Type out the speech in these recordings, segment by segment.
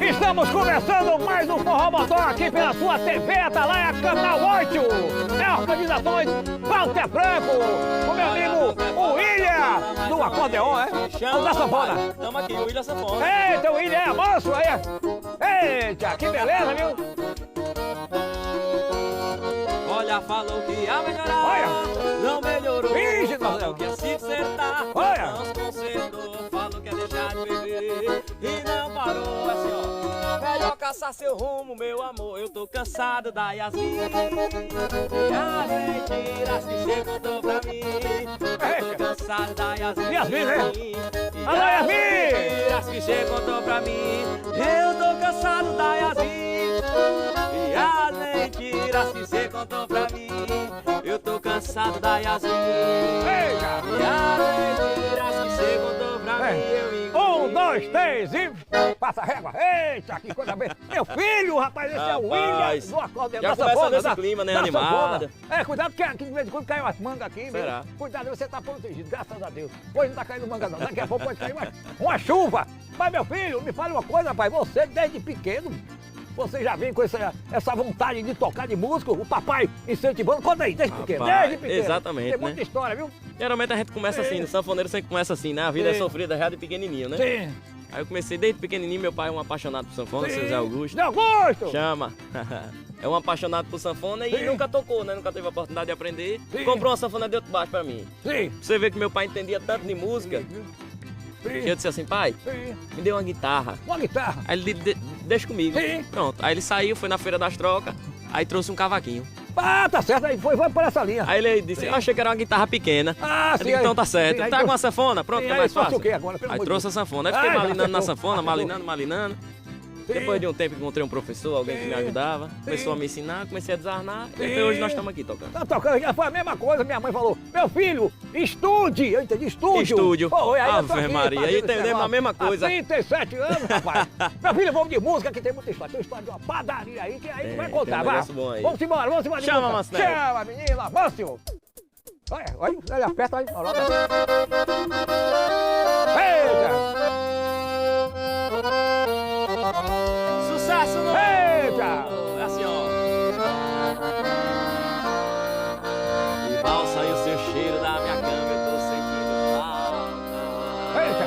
Estamos começando mais um Forró Modó aqui pela sua TV Atalaia, canal 8. É organizações Walter Franco, o meu amigo o William, do acordeon, é? O da sanfona. Estamos aqui, o William Sanfona. Eita, o William é manso aí. Eita, que beleza, viu? Olha, falou que ia melhorar. Olha. Não melhorou. Ixi, falou que ia se consertar. Olha. Não se consertou. Falou que ia deixar de beber. E não parou, assim, ó. Melhor caçar seu rumo, meu amor. Eu tô cansado da Yasmin. E as mentiras que você contou pra mim. Eu tô cansado da Yasmin. Yasmin, né? E Alô, as Yasmin! mentiras que você contou pra mim. Eu tô cansado da Yasmin. E as mentiras que você contou pra mim. Eu tô cansado da Yasmin. Eita! E as mentiras que você contou pra mim. Eu engoli. 1, 2, 3 e... Passa a régua. Eita, que coisa bem. Meu filho, rapaz, esse é o William Rapaz, do acordeon. já da começa sanfona, nesse clima, né, da animado. sanfona. É, cuidado que aqui de vez em quando cai umas mangas aqui. Será? Viu? Cuidado, você tá protegido, graças a Deus. Hoje não tá caindo manga não, daqui a pouco pode cair uma chuva. Mas meu filho, me fala uma coisa, rapaz, você desde pequeno, você já vem com essa vontade de tocar de música, o papai incentivando, conta aí, desde pequeno, desde pequeno. Exatamente, Tem muita né? história, viu? Geralmente a gente começa assim, no sanfoneiro sempre começa assim, né? A vida é sofrida já de pequenininho, né? Sim. Aí eu comecei desde pequenininho, meu pai é um apaixonado por sanfona, seu Zé Augusto. Zé Augusto! Chama! É um apaixonado por sanfona e Sim. nunca tocou, né? Nunca teve a oportunidade de aprender. Sim. Comprou uma sanfona de outro baixo pra mim. Sim. Pra você ver que meu pai entendia tanto de música, que eu disse assim, pai, Sim. me dê uma guitarra. Uma guitarra. Aí ele disse, deixa comigo. Sim. Pronto. Aí ele saiu, foi na Feira das Trocas, aí trouxe um cavaquinho. Ah, tá certo, aí vai por essa linha. Aí ele disse, eu achei que era uma guitarra pequena. Ah, Eu sim. digo, então tá certo. Sim, aí Tá com trouxe- a sanfona? Pronto, Sim, que é aí mais trouxe fácil. o quê agora, pelo Aí amor de trouxe a Deus? sanfona. Aí Ah, fiquei já malinando na acertou. sanfona, Acertou. malinando. Sim. Depois de um tempo encontrei um professor, alguém que me Sim. ajudava. Sim. Começou a me ensinar, comecei a desarnar. E Sim. até hoje nós estamos aqui tocando. Tá tocando, já foi a mesma coisa, minha mãe falou, meu filho, estude, eu entendi, estúdio. Estúdio. Pô, aí eu tô Ave aqui Maria, fazendo aí esse entendemos negócio a mesma coisa. Há 37 anos, rapaz. Meu filho, vamos de música, que tem muita história. Tem uma história de uma padaria aí, que aí tu vai Tem contar, um vai. negócio bom aí. Vamos embora de Chama, música. Mancinel. Chama, menina, Mâncio. Olha, aperta aí. Eita. Sucesso no... Eita. É assim, ó. E valsa e o seu cheiro da minha cama, eu tô sentindo falta. Eita.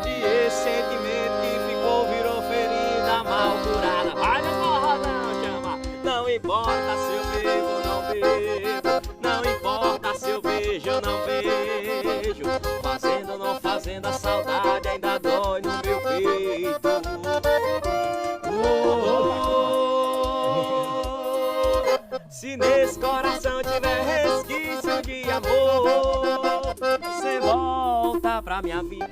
E esse sentimento que ficou virou ferida mal curada. Vai na porra, não chama. Não importa se eu bebo ou não bebo. Não importa se eu beijo ou não beijo. Fazendo ou não fazendo, a saudade ainda dói no meu peito. Se nesse coração tiver resquício de amor, você volta pra minha vida.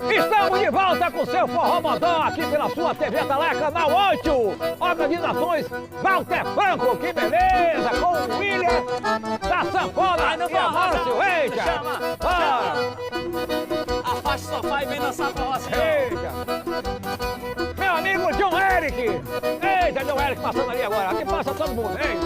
Estamos de volta com o seu Forró Modó aqui pela sua TV Atalaia, canal 8. Organizações Walter Franco, que beleza, com o William da sanfona Vai no e a forró, Márcio, eita. chama, Ah, Afasta o sofá e vem dançar pra você. eita. Meu amigo John Eric. Eita, John Eric passando ali agora. Aqui passa todo mundo, hein?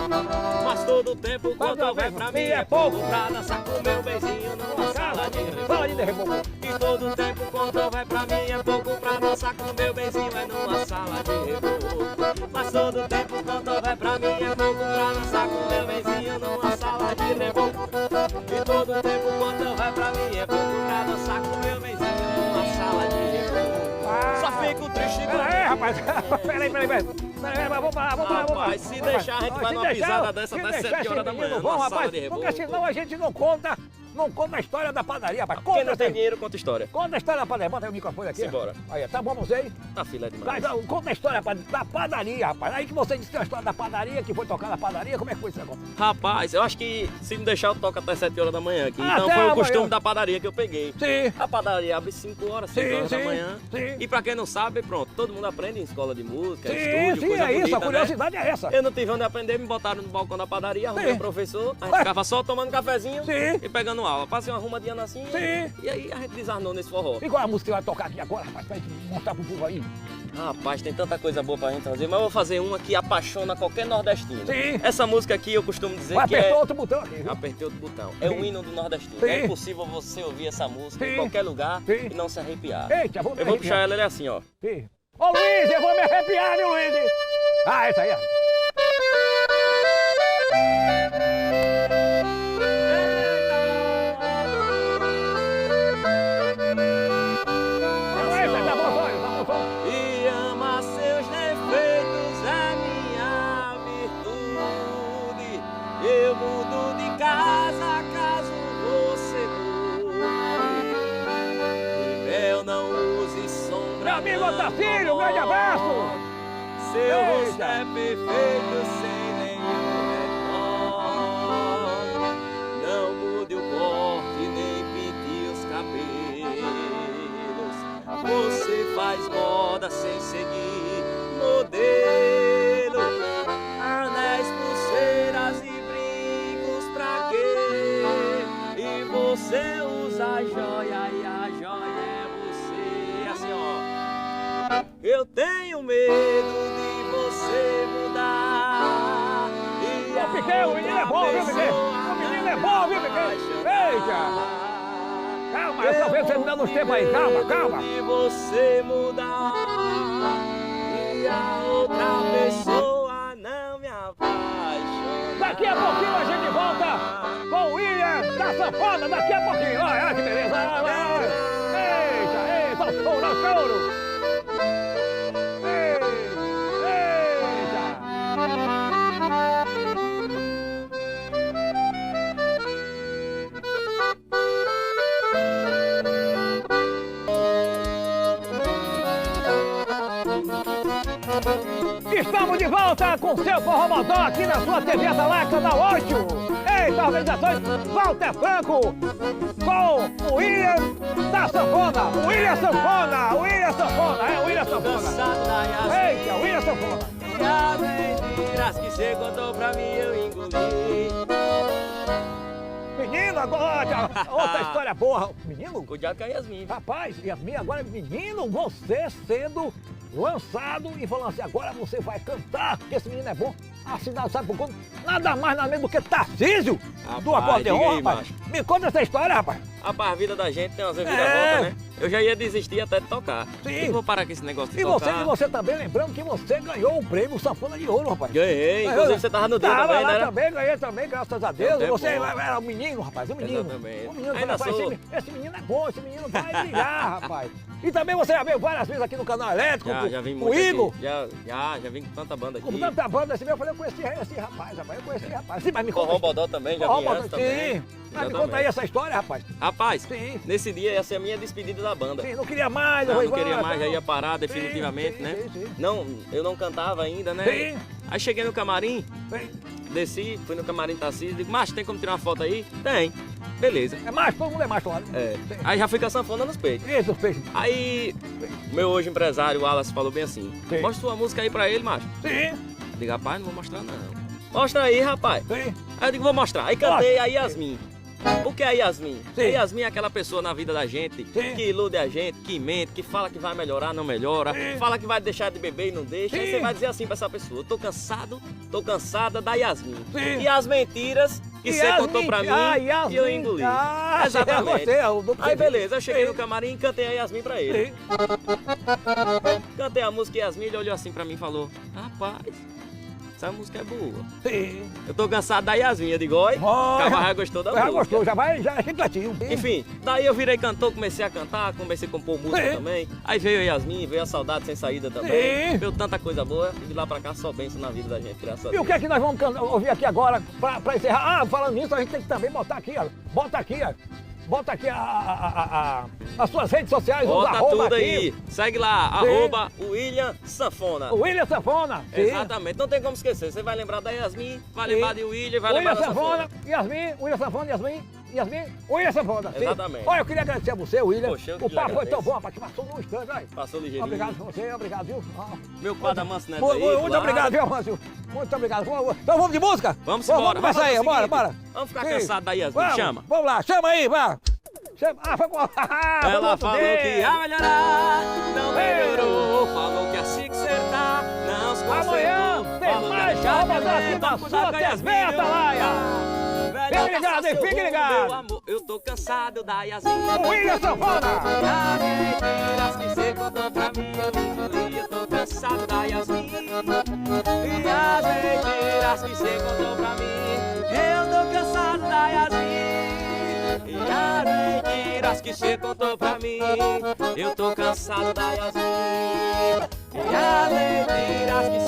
Mas todo tempo quando houver pra mim é pouco pra dançar com meu beijinho numa sala de reboco. Fala de reboco. E todo tempo quando houver pra mim é pouco pra dançar com meu beijinho é numa sala de reboco. Mas todo tempo quando houver pra mim é pouco pra dançar com meu beijinho numa sala de reboco. E todo tempo quando houver pra mim é pouco pra dançar com meu beijinho numa sala de reboco. Só fico triste Pera aí, rapaz. Peraí, vamos parar. Rapaz, se deixar, a gente vai numa pisada dessa até 7 horas da manhã, Vamos, numa rapaz, sala de reboco. porque senão a gente não conta a história da padaria, rapaz. Quem não Conta, tem dinheiro, conta história. conta a história da padaria. Bota aí o microfone aqui. Simbora. Aí, tá bom, você? Tá filé demais. Conta a história da padaria, rapaz. Aí que você disse que tem a história da padaria, que foi tocar na padaria. Como é que foi esse negócio? Rapaz, eu acho que se me deixar eu toco até 7 horas da manhã aqui. Ah, Então até foi o amanhã. costume da padaria que eu peguei. Sim. A padaria abre 5 horas, 5 horas da manhã. sim. E pra quem não sabe, pronto, todo mundo aprende em escola de música, Sim, estúdio, sim, coisa é isso. bonita, A curiosidade é essa. né? Eu não tive onde aprender, me botaram no balcão da padaria, arrumei Sim. um professor, a Ué. gente ficava só tomando cafezinho Sim. e pegando dando aula. Passei uma arrumadinha assim. Sim. E aí a gente desarnou nesse forró. E qual é a música que vai tocar aqui agora, rapaz, pra gente mostrar pro povo aí? Rapaz, tem tanta coisa boa pra gente fazer, mas eu vou fazer uma que apaixona qualquer nordestino. Sim. Essa música aqui eu costumo dizer Vai que apertar é... outro botão aqui, viu? Apertei outro botão. É Sim. o hino do nordestino. Sim. É impossível você ouvir essa música Sim. em qualquer lugar Sim. e não se arrepiar. Eita, vou me Eu vou arrepiar. puxar ela, ele é assim, ó. Sim. Ô Luiz, eu vou me arrepiar, viu, Luiz? Ah, essa aí, ó. Não, essa, dá bom som, dá bom som. E ama seus defeitos é minha virtude. Eu mudo de casa caso você mude. E mel não use sombra. Meu amigo não Otacílio, um grande abraço. Seu rosto Eita. é perfeito sem nenhum retorno. Não mude o corte nem pinte os cabelos. Você faz moda sem seguir modelo. Anéis, pulseiras e brincos pra quê? E você usa joia e a joia é você. Assim, ó. Eu tenho medo de você mudar. E Ô, Piquet, o menino é bom, viu, Piquet? O menino é bom, viu, Piquet? Eita! Calma, essa vez você me dá uns tempos aí, calma, calma. E você mudar e a outra pessoa não me apaixonar. Daqui a pouquinho a gente volta com o William da Sanfona, daqui a pouquinho. Olha que beleza, olha. Eita, eita, o choro, o choro. Estamos de volta com seu Forró Modó aqui na sua TV Atalaia, canal 8. Eita, organizações Walter Franco com o William da Sanfona. O William Sanfona, o William Sanfona, é o William Sanfona. Cansado da Yasmin. Eita, o William Sanfona. E as mentiras que você contou pra mim eu engoli. Menino, agora, outra história boa. Menino, Cuidado com a Yasmin. rapaz, Yasmin, agora, menino, você sendo lançado e falando assim, agora você vai cantar, porque esse menino é bom. A cidade sabe por quanto? Nada mais, nada menos do que Tarcísio do Rapaz, acordeon, diga aí, rapaz. macho. Me conta essa história, rapaz. Rapaz, a vida da gente tem umas É. reviravoltas, né? Eu já ia desistir até de tocar. Sim. Eu vou parar com esse negócio de E tocar. você também, lembrando que você ganhou o prêmio Sanfona de Ouro, rapaz. Ganhei, Ganhou, inclusive né? você tava no dedo Tava também, lá né? também, ganhei também, graças a Deus. Tempo é Você bom. era um menino, rapaz, um menino. Exatamente. Um menino, Ainda rapaz, sou. esse menino é bom, esse menino vai brilhar, rapaz. E também você já veio várias vezes aqui no canal Elétrico, Já vim com muito o Igor. aqui. Já vim com tanta banda aqui. Com tanta banda assim, eu falei, eu conheci esse rapaz, eu conheci esse rapaz. Sim, mas me Forró conta. Bodó também, já Forró vim Bodó, antes também. sim. Mas me conta aí essa história, rapaz. Rapaz, Sim. nesse dia ia ser a minha despedida da banda. Sim, não queria mais, eu Não, vou não queria embora, mais, já tal. ia parar definitivamente, Sim, né? sim, sim. Não, eu não cantava ainda, né? Sim. Aí cheguei no camarim, Sim. desci, fui no camarim Tarcísio, digo, macho, tem como tirar uma foto aí? Tem. Beleza. É macho, todo mundo é macho lá. né? É. Sim. Aí já fui com a sanfona nos peitos. Isso, peixe. Aí, meu hoje empresário, o Wallace, falou bem assim, Sim. mostra sua música aí pra ele, macho. Sim, Eu digo, rapaz, não vou mostrar não. Mostra aí, rapaz. sim. Aí eu digo, vou mostrar. Aí cantei a Yasmin. O que é a Yasmin? Sim. A Yasmin é aquela pessoa na vida da gente Sim. que ilude a gente, que mente, que fala que vai melhorar, não melhora, Sim. fala que vai deixar de beber e não deixa. Aí Sim. você vai dizer assim pra essa pessoa, tô cansada da Yasmin. Sim. E as mentiras que você contou pra mim e eu engoli. Ah, Exatamente. Você, o do Aí beleza, eu cheguei Sim. no camarim e cantei a Yasmin pra ele. Sim. Cantei a música Yasmin, ele olhou assim pra mim e falou, rapaz, essa música é boa. Sim. Eu tô cansado da Yasmin, eu digo, oi, Olha. Camargo gostou da Já música. gostou, já vai, já é chicletinho. Enfim, daí eu virei cantor, comecei a cantar, comecei a compor música Sim. também. Aí veio a Yasmin, veio a Saudade Sem Saída também. Sim. Veio tanta coisa boa e de lá pra cá só bênção na vida da gente, graças a E Deus. o que é que nós vamos ouvir aqui agora pra encerrar? Ah, falando nisso, a gente tem que também botar aqui, ó. Bota aqui, ó. Bota aqui as suas redes sociais, os Bota arroba tudo aqui. aí. Segue lá, arroba William Sanfona. O William Sanfona. Sim. Exatamente, não tem como esquecer. Você vai lembrar da Yasmin, vai Sim. lembrar de William, vai William lembrar da Sanfona, Sanfona. Yasmin, William Sanfona, Yasmin. Yasmin? William Sanfona, sim. Exatamente. Olha, eu queria agradecer a você, William. Poxa, eu que O lhe papo foi tão agradeço. bom, rapaz, que passou num instante, olha. Passou ligeirinho. Obrigado a você, obrigado, viu? Meu quadro Amâncio Neto Muito, aí, muito claro. obrigado, viu, Amâncio? Muito obrigado. Então vamos de música? Vamos embora. Vamos começar aí, fazer o bora, seguinte, bora. Vamos ficar Sim. cansados da Yasmin, Vamos, chama. Vamos lá, chama aí, vai. Chama. Ah, foi com... Ela falou que ia melhorar, não melhorou. Falou que assim que acertar, não se consertou. Amanhã tem Falou que mais ia deixar Salvador violento, aqui na cuidado sua com a Yasmin, TV, viu? Atalaia. Velho, Fique ligado, caça seu fique rumo, ligado. Meu amor, eu tô cansado da Yasmin. O William Sanfona. E as mentiras que cê contou pra mim, eu engoli, eu tô cansado da Yasmin. E as mentiras que cê contou pra mim, eu tô cansado da Yasmin. E as mentiras que cê contou pra mim, eu tô cansado da Yasmin. E as mentiras que